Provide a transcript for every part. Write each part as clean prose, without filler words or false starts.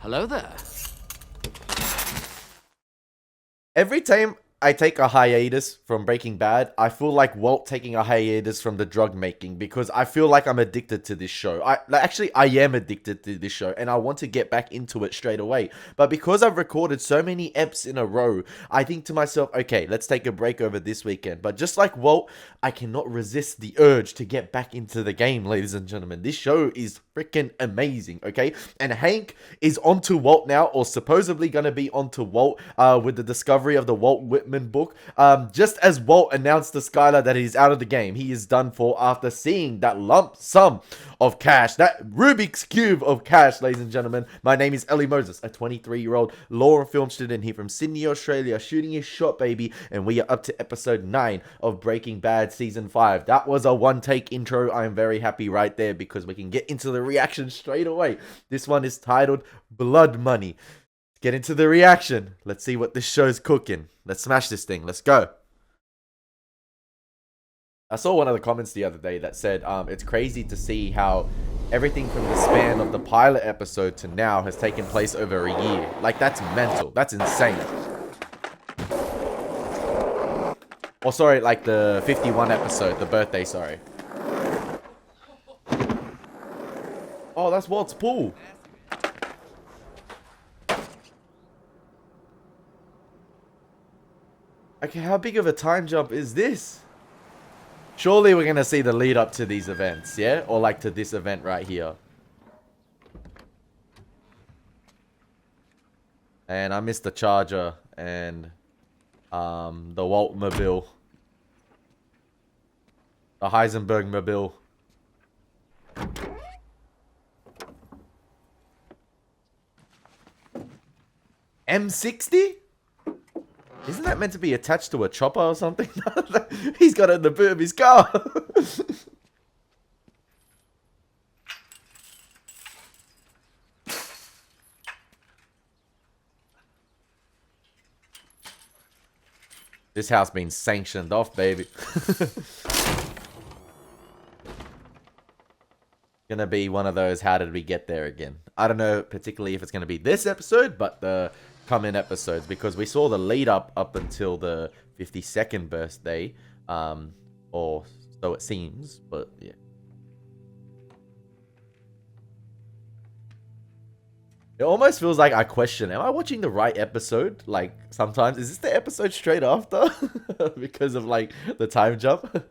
Hello there. Every time I take a hiatus from Breaking Bad, I feel like Walt taking a hiatus from the drug making because I feel like I'm addicted to this show. I am addicted to this show and I want to get back into it straight away. But because I've recorded so many eps in a row, I think to myself, okay, let's take a break over this weekend. But just like Walt, I cannot resist the urge to get back into the game, ladies and gentlemen. This show is freaking amazing, okay? And Hank is onto Walt now, or supposedly gonna be onto Walt with the discovery of the Walt Whitman book. Just as Walt announced to Skylar that he's out of the game, he is done for after seeing that lump sum of cash, that Rubik's Cube of cash, ladies and gentlemen. My name is Elie Moses, a 23-year-old law and film student here from Sydney, Australia, shooting his shot, baby, and we are up to episode 9 of Breaking Bad Season 5. That was a one-take intro. I am very happy right there because we can get into the reaction straight away. This one is titled Blood Money. Get into the reaction. Let's see what this show's cooking. Let's smash this thing. Let's go. I saw one of the comments the other day that said it's crazy to see how everything from the span of the pilot episode to now has taken place over a year. Like, that's mental. That's insane. Or sorry, like the 51 episode, the birthday, sorry. Oh, that's Walt's pool. Okay, how big of a time jump is this? Surely we're gonna see the lead up to these events, yeah? Or like to this event right here. And I missed the Charger and the Walt Mobile. The Heisenberg Mobile. M60? Isn't that meant to be attached to a chopper or something? He's got it in the boot of his car. This house being sanctioned off, baby. Gonna be one of those, how did we get there again? I don't know particularly if it's gonna be this episode, but the coming episodes, because we saw the lead up until the 52nd birthday, or so it seems, but yeah. It almost feels like I question, am I watching the right episode? Like, sometimes, is this the episode straight after? Because of, like, the time jump?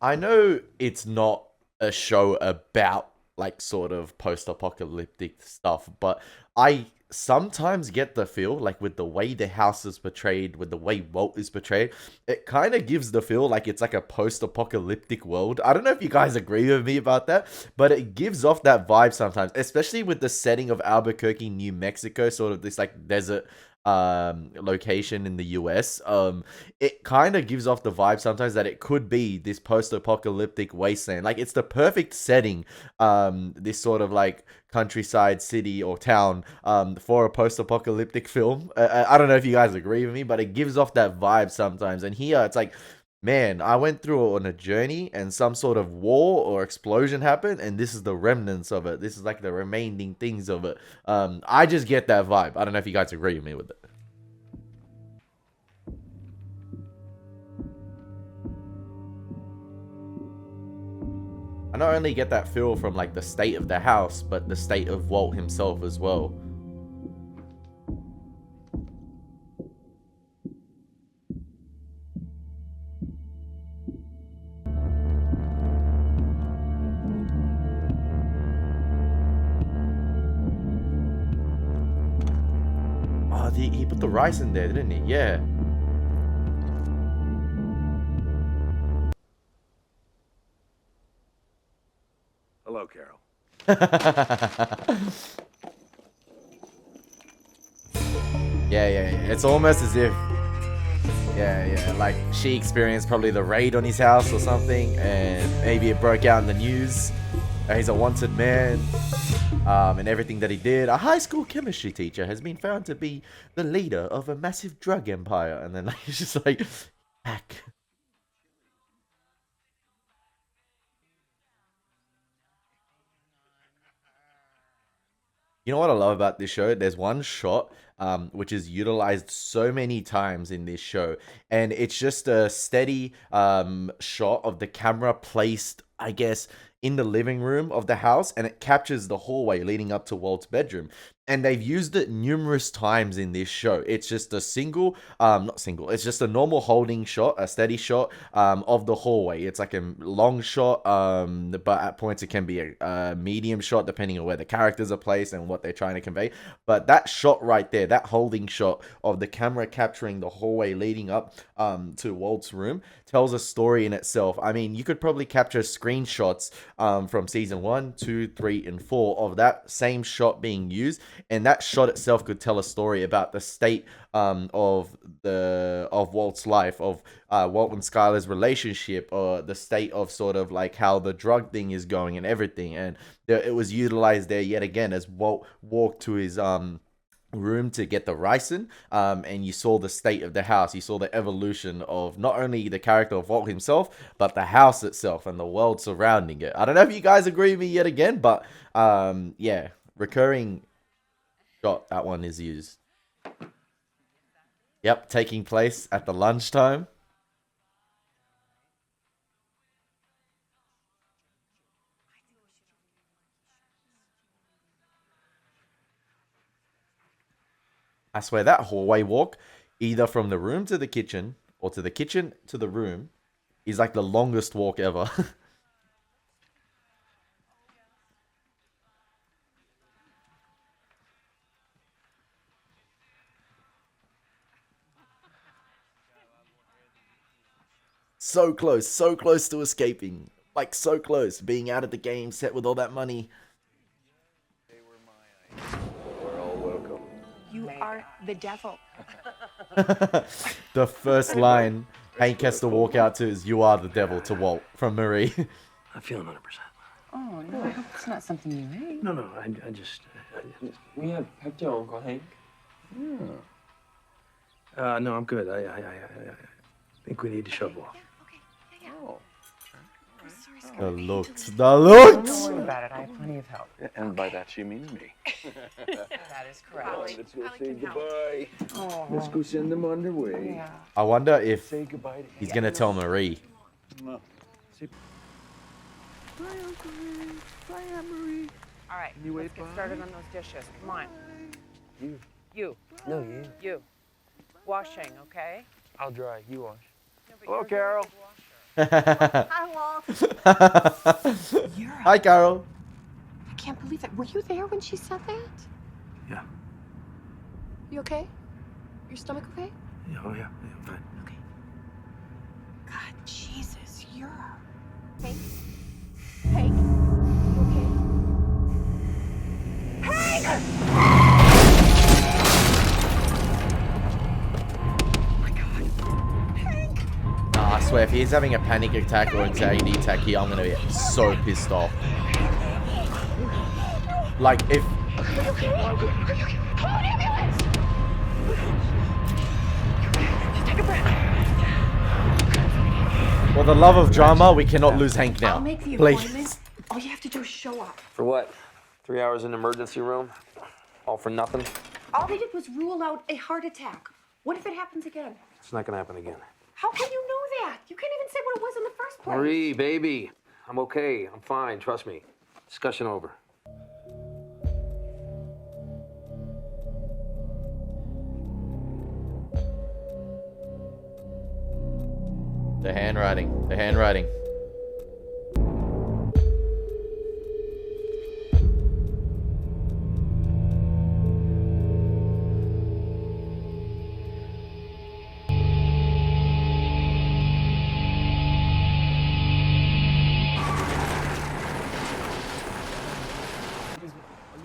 I know it's not a show about, like, sort of post-apocalyptic stuff, but I sometimes get the feel, like, with the way the house is portrayed, with the way Walt is portrayed, it kind of gives the feel like it's like a post-apocalyptic world. I don't know if you guys agree with me about that, but it gives off that vibe sometimes, especially with the setting of Albuquerque, New Mexico, sort of this, like, desert location in the US. It kind of gives off the vibe sometimes that it could be this post-apocalyptic wasteland. Like, it's the perfect setting, this sort of like countryside city or town, for a post-apocalyptic film. I don't know if you guys agree with me, but it gives off that vibe sometimes. And here it's like, man, I went through on a journey and some sort of war or explosion happened, and this is the remnants of it. This is like the remaining things of it. I just get that vibe. I don't know if you guys agree with me with it. I not only get that feel from like the state of the house, but the state of Walt himself as well. Oh, he put the rice in there, didn't he? Yeah. Hello, Carol. Yeah. It's almost as if, yeah, like she experienced probably the raid on his house or something, and maybe it broke out in the news. He's a wanted man, and everything that he did. A high school chemistry teacher has been found to be the leader of a massive drug empire, and then like it's just like, back. You know what I love about this show? There's one shot which is utilized so many times in this show, and it's just a steady shot of the camera placed, I guess, in the living room of the house, and it captures the hallway leading up to Walt's bedroom. And they've used it numerous times in this show. It's just a single, not single, it's just a normal holding shot, a steady shot of the hallway. It's like a long shot, but at points it can be a medium shot depending on where the characters are placed and what they're trying to convey. But that shot right there, that holding shot of the camera capturing the hallway leading up to Walt's room, tells a story in itself. I mean, you could probably capture screenshots from season 1, 2, 3, and 4 of that same shot being used, and that shot itself could tell a story about the state of Walt's life, of Walt and Skylar's relationship, or the state of sort of like how the drug thing is going and everything. And it was utilized there yet again as Walt walked to his room to get the ricin, and you saw the state of the house. You saw the evolution of not only the character of Walt himself, but the house itself and the world surrounding it. I don't know if you guys agree with me yet again, but yeah, recurring shot, that one is used. Yep, taking place at the lunchtime. I swear that hallway walk, either from the room to the kitchen or to the kitchen to the room, is like the longest walk ever. So close to escaping. Like so close, being out of the game, set with all that money. We're all welcome. You are the devil. The first line Hank has to walk out to is "You are the devil" to Walt from Marie. I'm feeling 100%. Oh, no, I hope it's not something you ate. No, I just. We have Pepto, Uncle Hank. No, I'm good. I think we need to shove off. The looks. Don't worry about it. I have plenty of help. And by that she means me. That is correct. Let's go say goodbye. Oh, Let's go send them on their way. yeah. I wonder if Say goodbye to he's gonna tell Marie. Bye, Uncle Hank. Bye, Aunt Marie. All right, you let's wait get by? started on those dishes. Come on. You. No, you. You. Washing, okay? I'll dry. You wash. No, but Hello, you're a very Carol. good washer. Hi, Walt. Hi, Carol. I can't believe it. Were you there when she said that? Yeah. You okay? Your stomach okay? Yeah, oh, yeah, fine. Okay. God, Jesus, you're... Hank? Hank? You okay? Hank! Nah, I swear, if he's having a panic attack or anxiety attack here, I'm gonna be so pissed off. Like, if... For the love of drama, we cannot lose Hank now. I'll make the Please. appointment. All you have to do is show up. For what? 3 hours in emergency room? All for nothing? All they did was rule out a heart attack. What if it happens again? It's not gonna happen again. How can you know that? You can't even say what it was in the first place. Marie, baby. I'm okay. I'm fine. Trust me. Discussion over. The handwriting. The handwriting.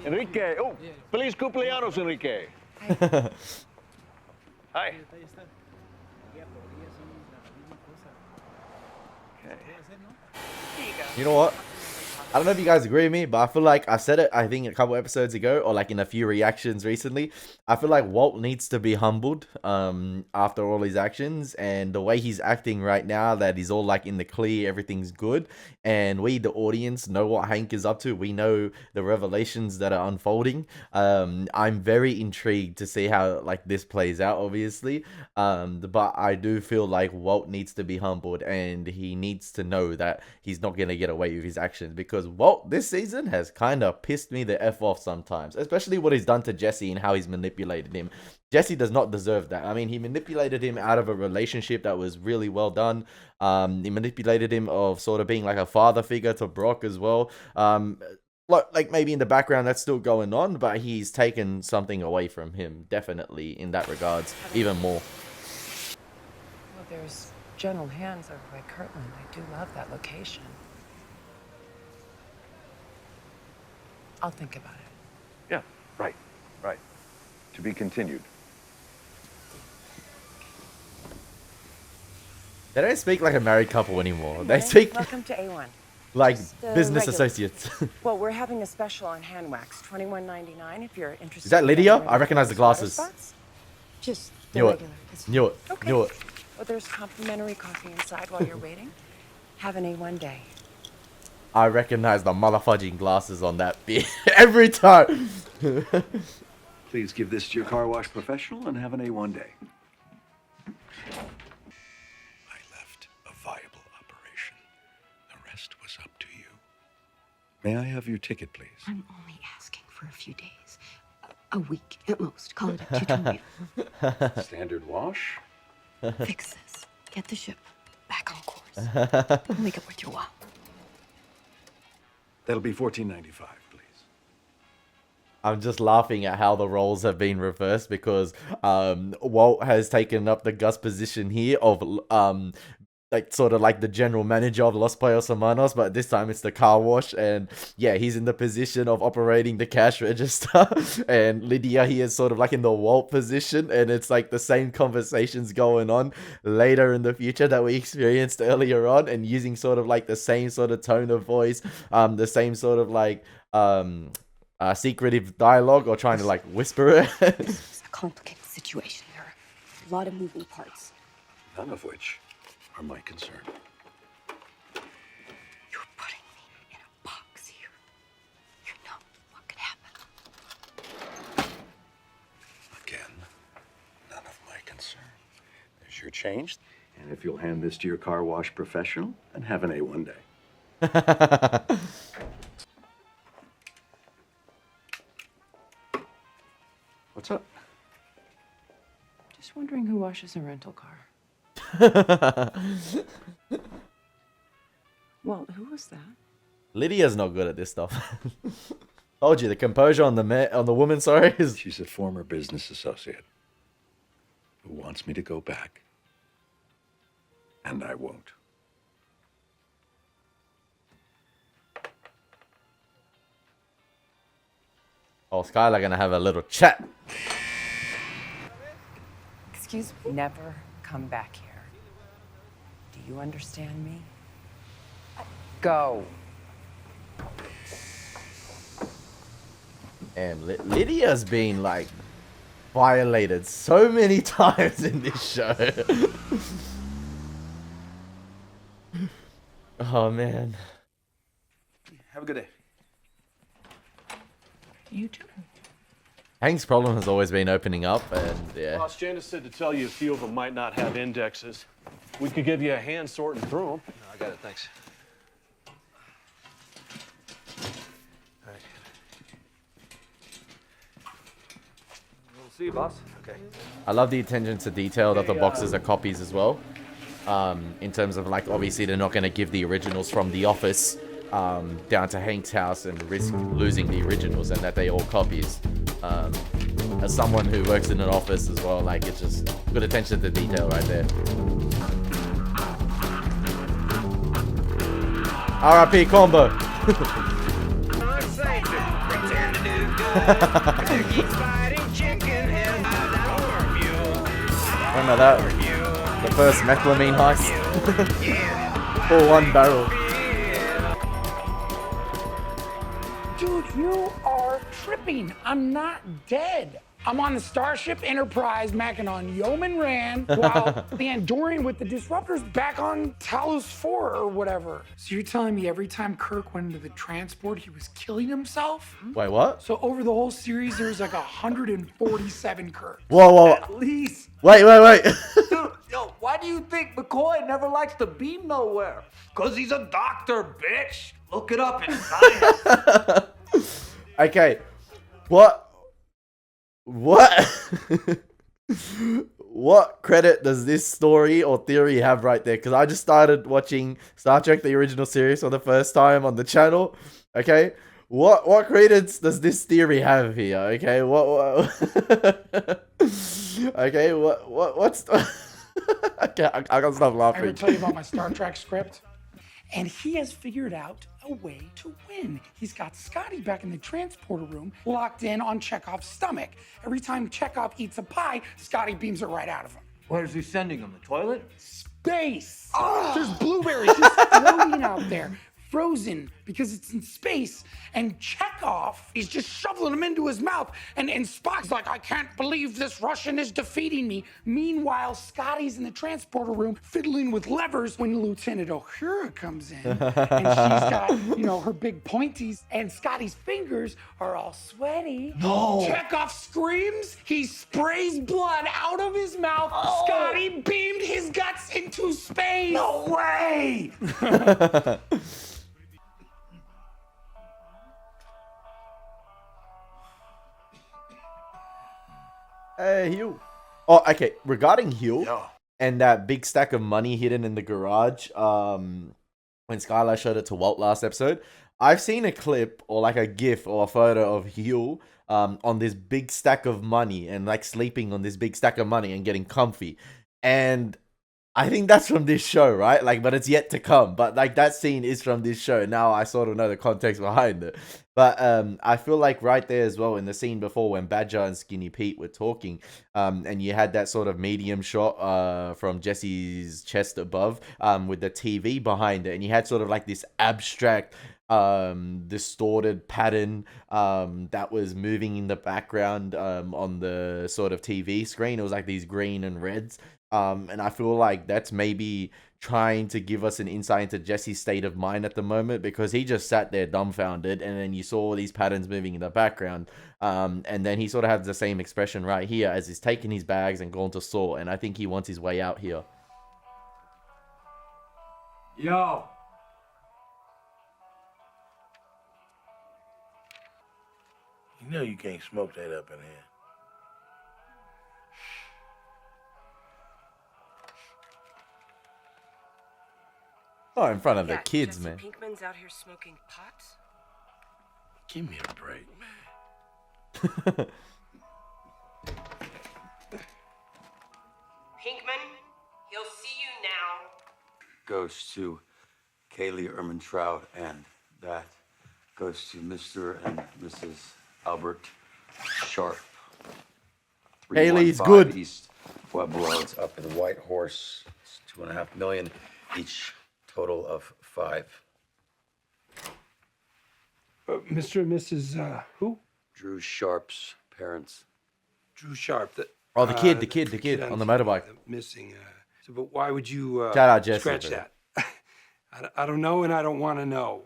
Enrique. Oh, feliz cumpleaños, Enrique. Hi. You know what? I don't know if you guys agree with me, but I feel like I said it, I think, a couple episodes ago, or like in a few reactions recently. I feel like Walt needs to be humbled after all his actions, and the way he's acting right now, that he's all like in the clear, everything's good, and we, the audience, know what Hank is up to. We know the revelations that are unfolding. I'm very intrigued to see how like this plays out, obviously. But I do feel like Walt needs to be humbled, and he needs to know that he's not gonna get away with his actions, because Walt this season has kind of pissed me the F off sometimes, especially what he's done to Jesse and how he's manipulated him. Jesse does not deserve that. I mean, he manipulated him out of a relationship that was really well done. He manipulated him of sort of being like a father figure to Brock as well. Like maybe in the background that's still going on, but he's taken something away from him, definitely, in that regards, even more. Well, there's General Hands over by Kirtland. I do love that location. I'll think about it. Yeah, right. To be continued. They don't speak like a married couple anymore. They speak Welcome to A1. like Just the business regular. associates. Well, we're having a special on hand wax, $21.99 if you're interested. Is that in Lydia? getting I recognize the rid of water glasses. spots. Just the Knew it. regular. It's Knew it. Okay. Knew it. Well, there's complimentary coffee inside while you're waiting. Have an A1 day. I recognize the motherfudging glasses on that beer every time. Please give this to your car wash professional and have an A1 day. I left a viable operation. The rest was up to you. May I have your ticket, please? I'm only asking for a few days. A week at most. Call it a tutorial. Standard wash? Fix this. Get the ship back on course. We'll make it worth your while. That'll be $14.95, please. I'm just laughing at how the roles have been reversed, because Walt has taken up the Gus position here of like sort of like the general manager of Los Pollos Hermanos, but this time it's the car wash, and yeah, he's in the position of operating the cash register, and Lydia here is sort of like in the Walt position, and it's like the same conversations going on later in the future that we experienced earlier on, and using sort of like the same sort of tone of voice, the same sort of like secretive dialogue, or trying to like whisper it. It's a complicated situation. There are a lot of moving parts. None of which are my concern. You're putting me in a box here. You know what could happen. Again, none of my concern. There's your change. And if you'll hand this to your car wash professional and have an A1 day. What's up? Just wondering who washes a rental car. Well, who was that? Lydia's not good at this stuff. Told you, the composure on the woman, sorry, is... She's a former business associate who wants me to go back. And I won't. Oh, Skylar gonna have a little chat. Excuse me? Never come back here. Do you understand me? Go. And Lydia's been like violated so many times in this show. Oh man. Have a good day. You too. Hank's problem has always been opening up, and yeah. Boss Janice said to tell you a few of them might not have indexes. We could give you a hand sorting through them. No, I got it, thanks. All right. We'll see you, boss. Okay. I love the attention to detail that the boxes are copies as well. In terms of like, obviously they're not going to give the originals from The Office down to Hank's house and risk losing the originals, and that they all copies. As someone who works in an office as well, like, it's just good attention to detail right there. R.I.P. Combo. Remember that? The first methylamine heist. For one barrel. Dude, you are tripping. I'm not dead. I'm on the Starship Enterprise macking on Yeoman Rand while the Andorian with the Disruptors back on Talos 4 or whatever. So you're telling me every time Kirk went into the transport, he was killing himself? Wait, what? So over the whole series, there's like 147 Kirk. Whoa. At least. Wait. Dude, yo, why do you think McCoy never likes to be nowhere? Because he's a doctor, bitch. Look it up in science. Okay. What? What credit does this story or theory have right there? Because I just started watching Star Trek the original series for the first time on the channel. Okay, what credence does this theory have here? Okay, what okay, what's I can't stop I laughing. ever tell you about my Star Trek script? And he has figured out a way to win. He's got Scotty back in the transporter room, locked in on Chekhov's stomach. Every time Chekhov eats a pie, Scotty beams it right out of him. Where's he sending him? The toilet? Space! There's blueberries just floating out there, frozen because it's in space. And Chekhov is just shoveling them into his mouth. And Spock's like, I can't believe this Russian is defeating me. Meanwhile, Scotty's in the transporter room fiddling with levers when Lieutenant Uhura comes in. And she's got, her big pointies. And Scotty's fingers are all sweaty. No. Chekhov screams. He sprays blood out of his mouth. Oh. Scotty beamed his guts into space. No way! Hey, Hugh. Oh, okay. Regarding Hugh Yeah. and that big stack of money hidden in the garage, when Skylar showed it to Walt last episode, I've seen a clip or like a GIF or a photo of Hugh on this big stack of money and like sleeping on this big stack of money and getting comfy. And I think that's from this show, right? Like, but it's yet to come. But like that scene is from this show. Now I sort of know the context behind it. But I feel like right there as well in the scene before when Badger and Skinny Pete were talking, and you had that sort of medium shot from Jesse's chest above, with the TV behind it, and you had sort of like this abstract distorted pattern that was moving in the background on the sort of TV screen. It was like these green and reds. And I feel like that's maybe trying to give us an insight into Jesse's state of mind at the moment, because he just sat there dumbfounded, and then you saw these patterns moving in the background. And then he sort of has the same expression right here as he's taken his bags and gone to Saw, and I think he wants his way out here. Yo. You know you can't smoke that up in here. Oh, in front of the Yeah, kids, Jesse man. Pinkman's out here smoking pot. Give me a break, man. Pinkman, he'll see you now. Goes to Kaylee Ehrmantraut, and that goes to Mr. and Mrs. Albert Sharp. Kaylee's 315 good. East Pueblo. It's up in White Horse. It's $2.5 million each, total of 5. Mr. and Mrs. Who? Drew Sharp's parents. Drew Sharp. Oh, the kid on the motorbike. Missing. But why would you Shout out Jesse, scratch bro. that? I don't know, and I don't want to know.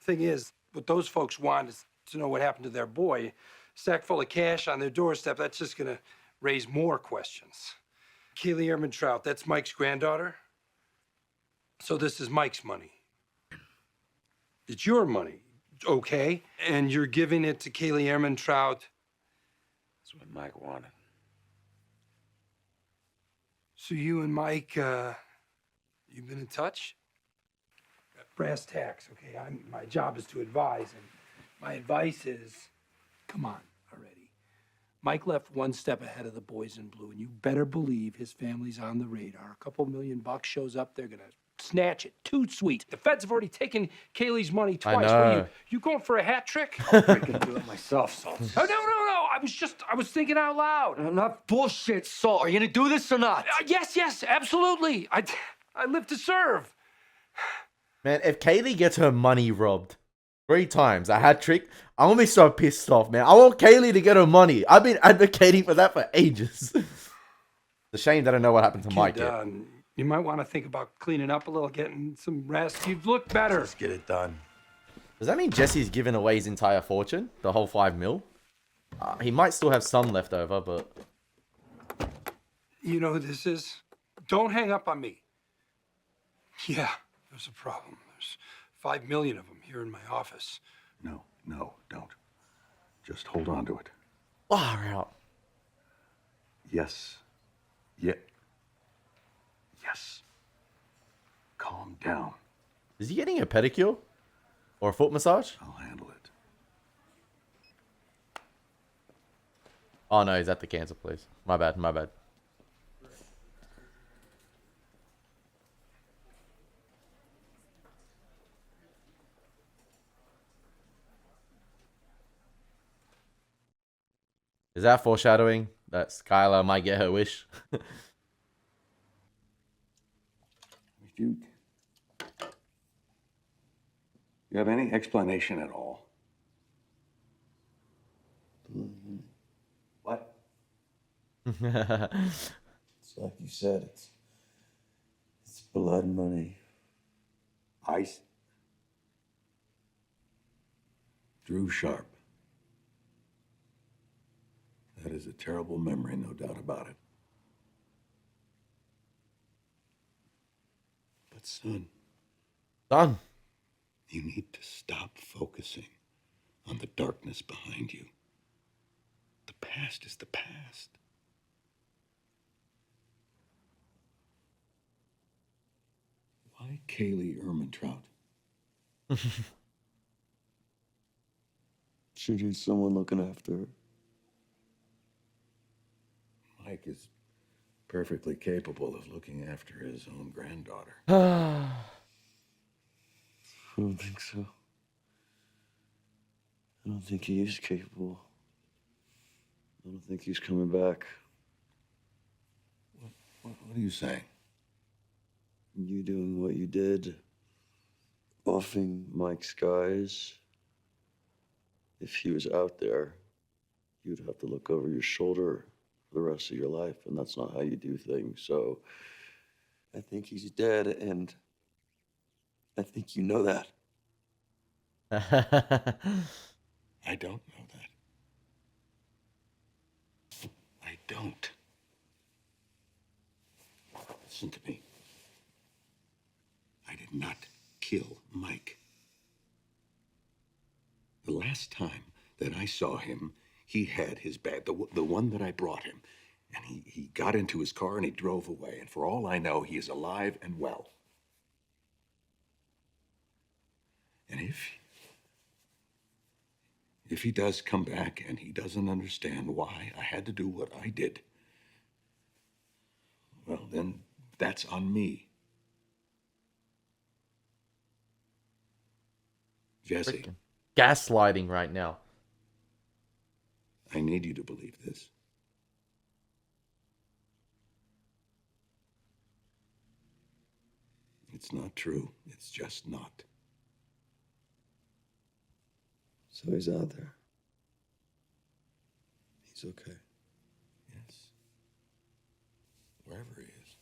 Thing is, what those folks want is to know what happened to their boy. Sack full of cash on their doorstep. That's just gonna raise more questions. Kaylee Ehrmantraut, that's Mike's granddaughter. So this is Mike's money. It's your money, okay? And you're giving it to Kaylee Ehrmantraut. That's what Mike wanted. So you and Mike, you've been in touch? Brass tacks, okay? My job is to advise, and my advice is, come on already. Mike left one step ahead of the boys in blue, and you better believe his family's on the radar. A couple $1 million shows up, they're gonna snatch it. Too sweet. The feds have already taken Kaylee's money twice. What are know. you going for a hat trick? I can do it myself, Salt. Oh, no. I was thinking out loud. I'm not bullshit, Salt. Are you gonna do this or not? Yes, absolutely. I live to serve. Man, if Kaylee gets her money robbed, 3 times. A hat trick. I'm gonna be so pissed off, man. I want Kaylee to get her money. I've been advocating for that for ages. It's a shame that I don't know what happened to Mike yet. You might want to think about cleaning up a little, getting some rest. You'd look better. Let's get it done. Does that mean Jesse's given away his entire fortune? The whole 5 mil? He might still have some left over, but... You know who this is? Don't hang up on me. Yeah, there's a problem. There's 5 million of them here in my office. No, don't. Just hold on to it. Far out. Yes. Yes. Calm down. Is he getting a pedicure? Or a foot massage? I'll handle it. Oh no, he's at the cancer place. My bad. Is that foreshadowing that Skylar might get her wish? You have any explanation at all? What? It's like you said, it's blood money. Ice? Drew Sharp. That is a terrible memory, no doubt about it. But son, you need to stop focusing on the darkness behind you. The past is the past. Why Kaylee Ermintrout? She needs someone looking after her. Mike is perfectly capable of looking after his own granddaughter. I don't think so. I don't think he is capable. I don't think he's coming back. What are you saying? You doing what you did, offing Mike's guys. If he was out there, you'd have to look over your shoulder for the rest of your life, and that's not how you do things. So I think he's dead, and I think you know that. I don't know that. I don't. Listen to me. I did not kill Mike. The last time that I saw him, he had his bag, the one that I brought him. And he got into his car and he drove away. And for all I know, he is alive and well. And if he does come back and he doesn't understand why I had to do what I did, well, then that's on me. Jesse. Gaslighting right now. I need you to believe this. It's not true. It's just not. So he's out there. He's okay. Yes. Wherever he is.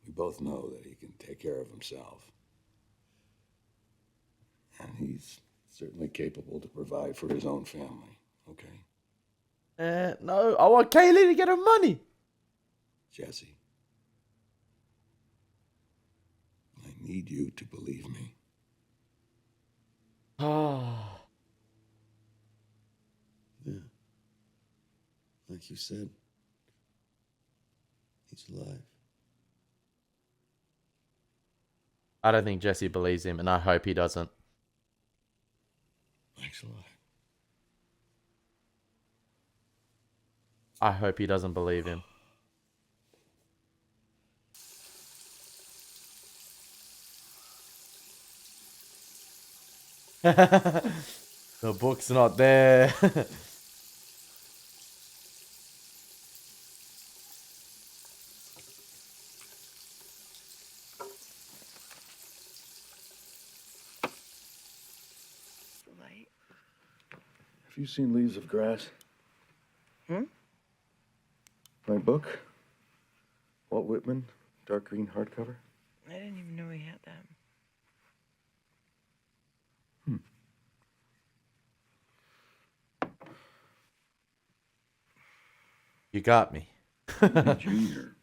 We both know that he can take care of himself. And he's certainly capable to provide for his own family, okay? No, I want Kaylee to get her money. Jesse. I need you to believe me. Oh. Yeah. Like you said, he's alive. I don't think Jesse believes him, and I hope he doesn't. Mike's alive. I hope he doesn't believe him. The book's not there. light. Have you seen Leaves of Grass? Hmm? My book? Walt Whitman, dark green hardcover? I didn't even know he had that. You got me. Junior.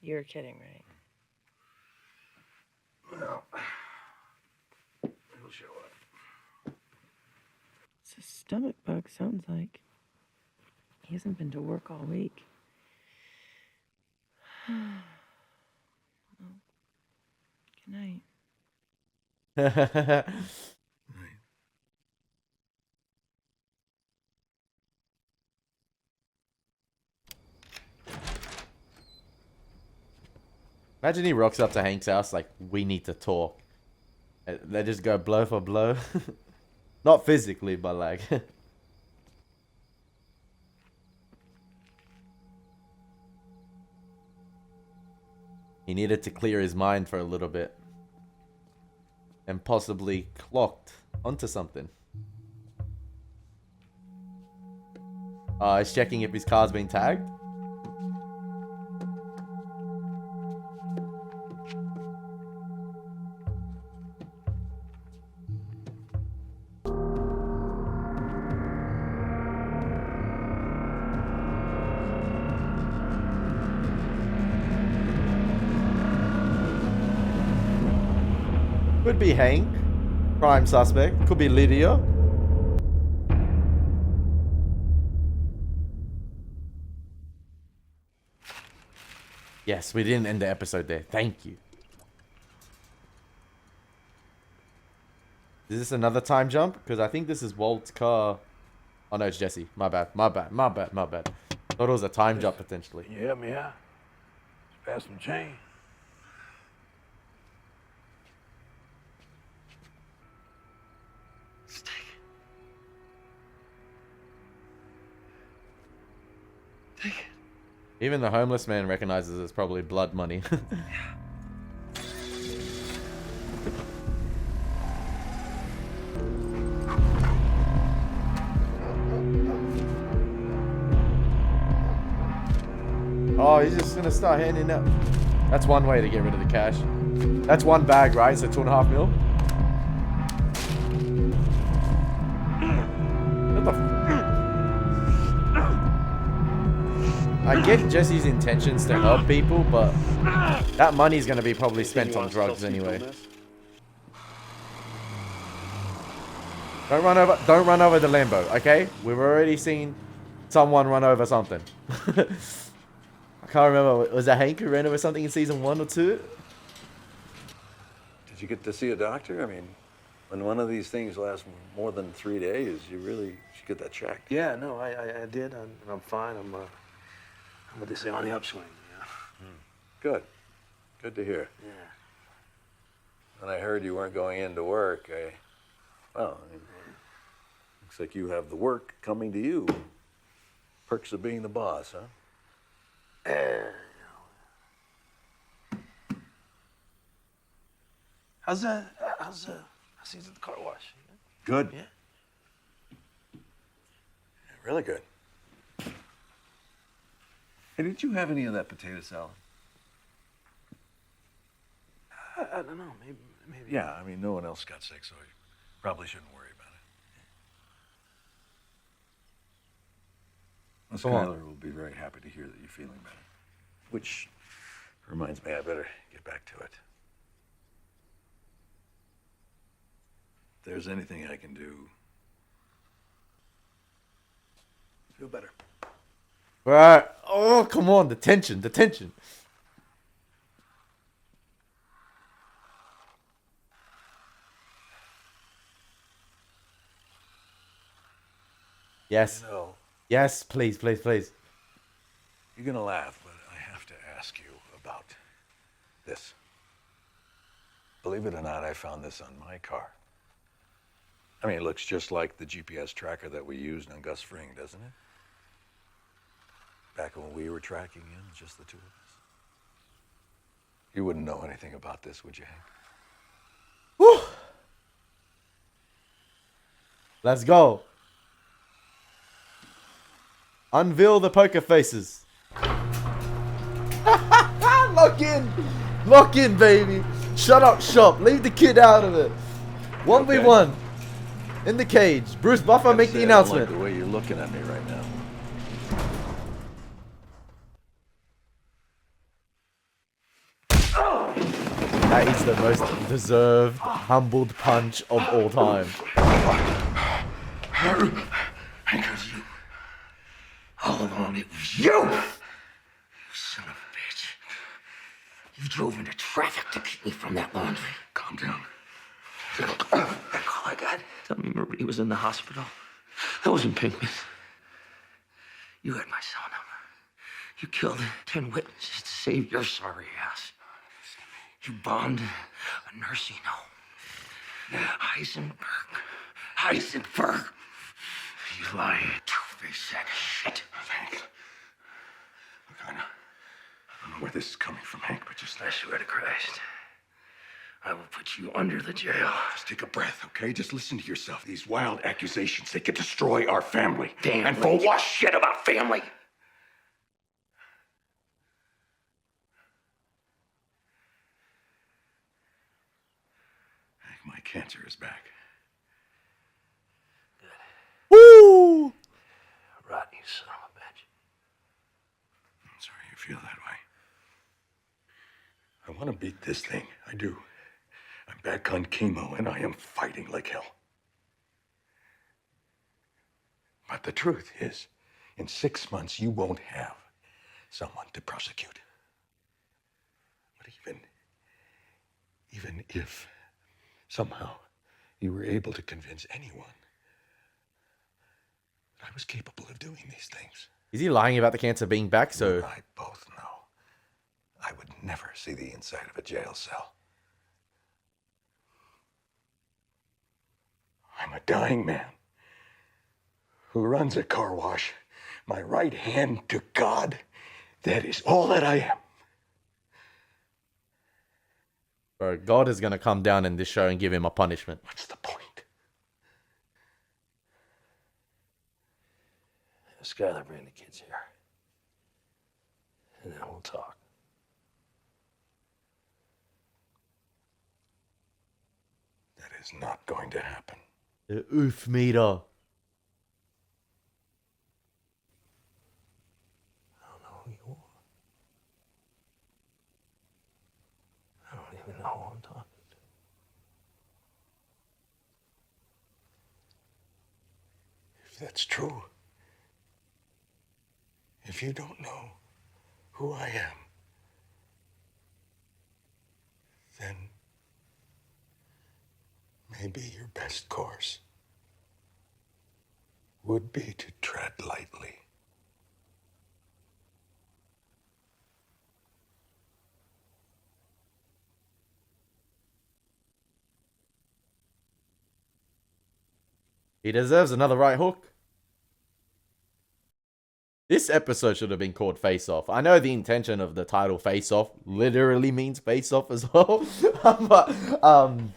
You're kidding, right? Well, he'll show up. It's a stomach bug, sounds like. He hasn't been to work all week. Well, good night. Imagine he rocks up to Hank's house like, we need to talk. And they just go blow for blow. Not physically, but like... He needed to clear his mind for a little bit. And possibly clocked onto something. He's checking if his car's been tagged. Could be Hank, prime suspect. Could be Lydia. Yes, we didn't end the episode there. Thank you. Is this another time jump? Because I think this is Walt's car. Oh no, it's Jesse. My bad. Thought it was a time jump potentially. Can you help me out? Pass some change. Even the homeless man recognizes it's probably blood money. Oh, he's just gonna start handing out. That's one way to get rid of the cash. That's one bag, right? So 2.5 mil. What the I get Jesse's intentions to help people, but that money's gonna be probably spent on drugs anyway. Don't run over the Lambo, okay? We've already seen someone run over something. I can't remember, was that Hank who ran over something in season 1 or 2? Did you get to see a doctor? I mean, when one of these things lasts more than 3 days, you really should get that checked. Yeah, no, I did. I'm fine. I'm what they say, on the upswing. Yeah. Good. Good to hear. Yeah. When I heard you weren't going into work, looks like you have the work coming to you. Perks of being the boss, huh? How's things at the car wash? Good. Yeah. Really good. Hey, did you have any of that potato salad? I don't know. Maybe. Yeah, I mean, no one else got sick, so you probably shouldn't worry about it. Miss Kyler will be very happy to hear that you're feeling better. Which reminds me, I better get back to it. If there's anything I can do, feel better. Right. Oh, come on. The tension. Yes. You know, Yes, please. you're gonna laugh, but I have to ask you about this. Believe it or not, I found this on my car. I mean, it looks just like the GPS tracker that we used on Gus Fring, doesn't it? Back when we were tracking him, just the two of us. You wouldn't know anything about this, would you, Hank? Whew. Let's go. Unveil the poker faces. Lock in. Lock in, baby. Shut up shop. Leave the kid out of it. 1v1. In the cage. Bruce Buffer, make the announcement. I don't like the way you're looking at me right now. That is the most deserved, humbled punch of all time. Because you. All along it was you! You son of a bitch. You drove into traffic to keep me from that laundry. Calm down. That call I got. Tell me Marie was in the hospital. That wasn't Pinkman. You had my cell number. You killed 10 witnesses to save your sorry ass. You bombed a nursing home. Heisenberg. You lying, two-faced sack of shit. Hank. Look, I don't know where this is coming from, Hank, but just I swear to Christ, I will put you under the jail. Just take a breath, okay? Just listen to yourself. These wild accusations, they could destroy our family. Damn, and for for what shit about family? Hank, my cancer is back. Woo! Right, you son of a bitch. I'm sorry you feel that way. I want to beat this thing. I do. I'm back on chemo and I am fighting like hell. But the truth is, in 6 months, you won't have someone to prosecute. But even if somehow you were able to convince anyone that I was capable of doing these things. Is he lying about the cancer being back? So You and I both know I would never see the inside of a jail cell. I'm a dying man who runs a car wash. My right hand to God. That is all that I am. bro, God is gonna come down in this show and give him a punishment. What's the point? Skylar, bring the kids here. And then we'll talk. That is not going to happen. The oof meter. I don't know who you are. I don't even know who I'm talking to. If that's true, if you don't know who I am, then maybe your best course would be to tread lightly. He deserves another right hook. This episode should have been called Face Off. I know the intention of the title Face Off literally means face off as well. But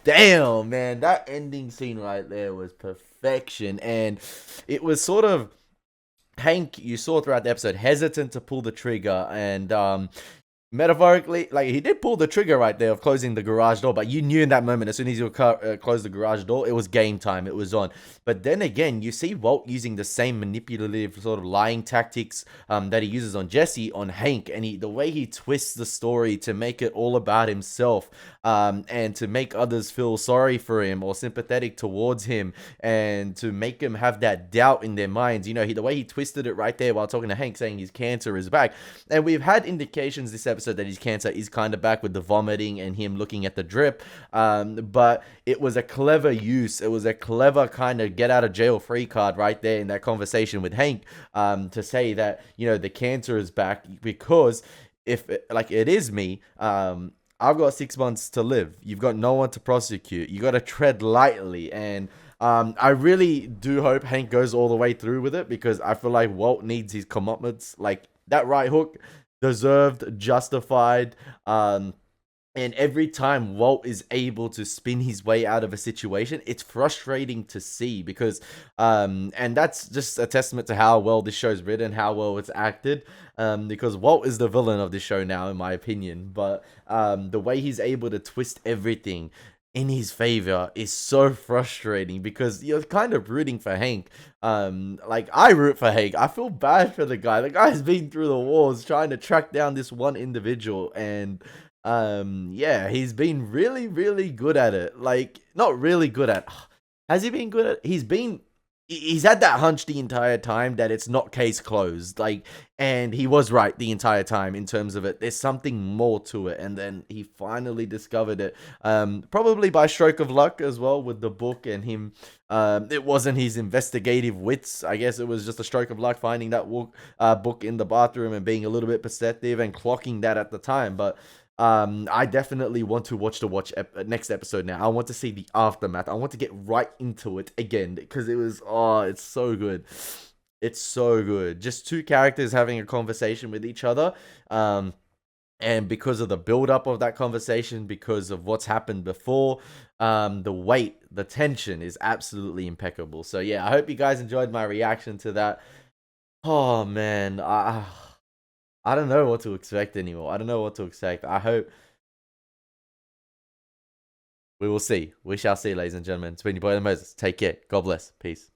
damn, man, that ending scene right there was perfection. And it was sort of Hank, you saw throughout the episode, hesitant to pull the trigger, and metaphorically, like, he did pull the trigger right there of closing the garage door, but you knew in that moment, as soon as you closed the garage door, it was game time, it was on. But then again, you see Walt using the same manipulative sort of lying tactics that he uses on Jesse, on Hank, and the way he twists the story to make it all about himself, and to make others feel sorry for him or sympathetic towards him, and to make him have that doubt in their minds. You know, the way he twisted it right there while talking to Hank, saying his cancer is back. And we've had indications this episode that his cancer is kind of back with the vomiting and him looking at the drip, but it was a clever use. It was a clever kind of get out of jail free card right there in that conversation with Hank, to say that, you know, the cancer is back, because if it is me, I've got 6 months to live. You've got no one to prosecute. You got to tread lightly. And I really do hope Hank goes all the way through with it, because I feel like Walt needs his comeuppance. Like, that right hook, deserved, justified. And every time Walt is able to spin his way out of a situation, it's frustrating to see because, and that's just a testament to how well this show's written, how well it's acted, because Walt is the villain of this show now, in my opinion. But the way he's able to twist everything in his favor is so frustrating because you're kind of rooting for Hank. Like I root for Hank. I feel bad for the guy. The guy's been through the wars trying to track down this one individual, and yeah, he's been really, really good at it. Like, not really good at, has he been good at, he's had that hunch the entire time that it's not case closed. Like, and he was right the entire time in terms of it. There's something more to it. And then he finally discovered it. Probably by stroke of luck as well with the book and him. It wasn't his investigative wits. I guess it was just a stroke of luck finding that book in the bathroom and being a little bit perceptive and clocking that at the time. But I definitely want to watch next episode now. I want to see the aftermath. I want to get right into it again because it was, it's so good. It's so good. Just two characters having a conversation with each other. And because of the build up of that conversation, because of what's happened before, the weight, the tension is absolutely impeccable. So yeah, I hope you guys enjoyed my reaction to that. Oh man, I don't know what to expect anymore. I don't know what to expect. I hope we will see. We shall see, ladies and gentlemen. It's been your boy Elie Moses. Take care. God bless. Peace.